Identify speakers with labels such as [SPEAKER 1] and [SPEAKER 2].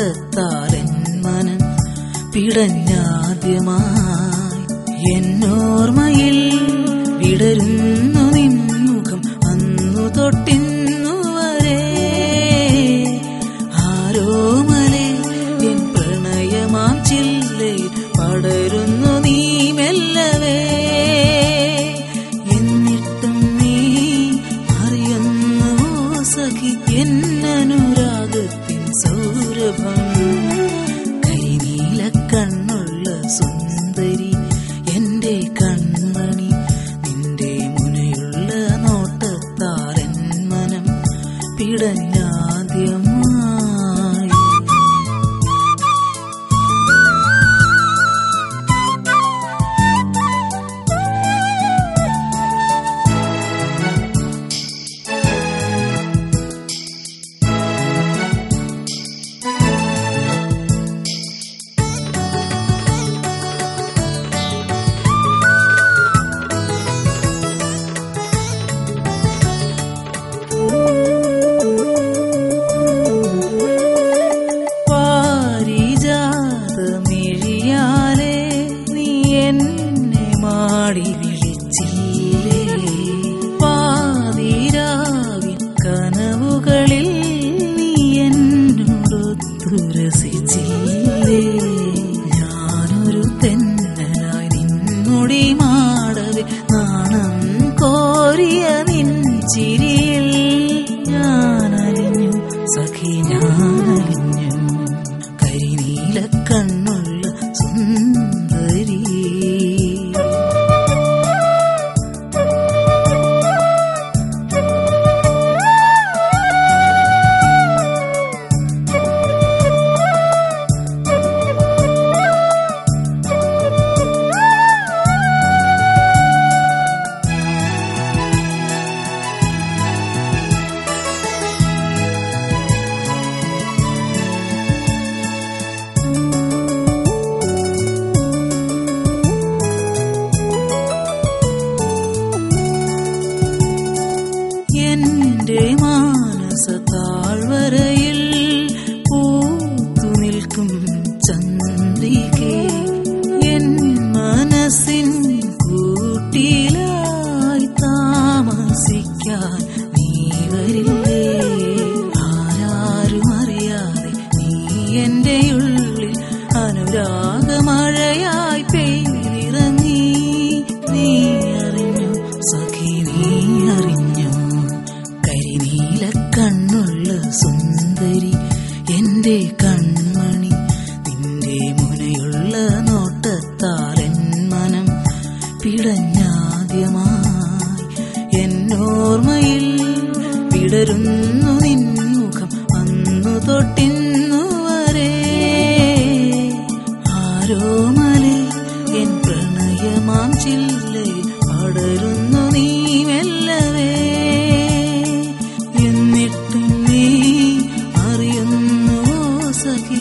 [SPEAKER 1] നോട്ടത്താലെൻ മനം പിടഞ്ഞാദ്യമായി എന്നോർമ്മയിൽ വിടരുന്നു നിൻമുഖം അന്നു തൊട്ടിന്നു വരെ ആരോമലേ എൻ പ്രണയമാം ചില്ലയിൽ പടരുന്നു നീ മെല്ലവേ എന്നിട്ടും നീ അറിയുന്നുവോ സഖി എന്നനുരാഗത്തിൻ സൗരഭം കരിനീല കണ്ണുള്ള സുന്ദരി എന്റെ കൺമണി നിന്റെ മുനയുള്ള നോട്ടത്താലെൻ മനം പിടഞ്ഞാദ്യമായി വിളിച്ചില്ലേ പാതിരാവിൻ കനവുകളിൽ നീ എന്നോടൊത്തുരസിച്ചില്ലേ ഞാനൊരു തെന്നലായി നിന്നുടി മാടവെ നാണം കോരിയ നിൻ ചിരിയിൽ ഞാനലിഞ്ഞു സഖി ഞാനലിഞ്ഞു കരിനീല കണ്ണുള്ള സുന്ദരി എന്റെ മാനസ താഴ്വരയിൽ പൂത്തു നിൽക്കും ചന്ദ്രികേ എൻ മനസ്സിൻ കൂട്ടിലായി താമസിക്കാൻ നീ വരില്ലേ ആരാരും അറിയാതെ നീ എന്റെ ഉള്ളിൽ അനുരാഗമഴയായി പെയ്തിറങ്ങി നീ അറിഞ്ഞു സഖി നീ അറിഞ്ഞു കരിനീല കണ്ണുള്ള സുന്ദരി എന്റെ കൺമണി നിന്റെ മുനയുള്ള നോട്ടത്താലെൻ മനം പിടഞ്ഞാദ്യമായി എന്നോർമ്മയിൽ വിടരുന്നു നിൻമുഖം അന്നു തൊട്ടിന്നു വരെ ആരോമലേ എൻ പ്രണയമാം ചില്ലയിൽ പടരുന്നു നീ മെല്ലവേ എന്നിട്ടും നീ അറിയുന്നുവോ സഖി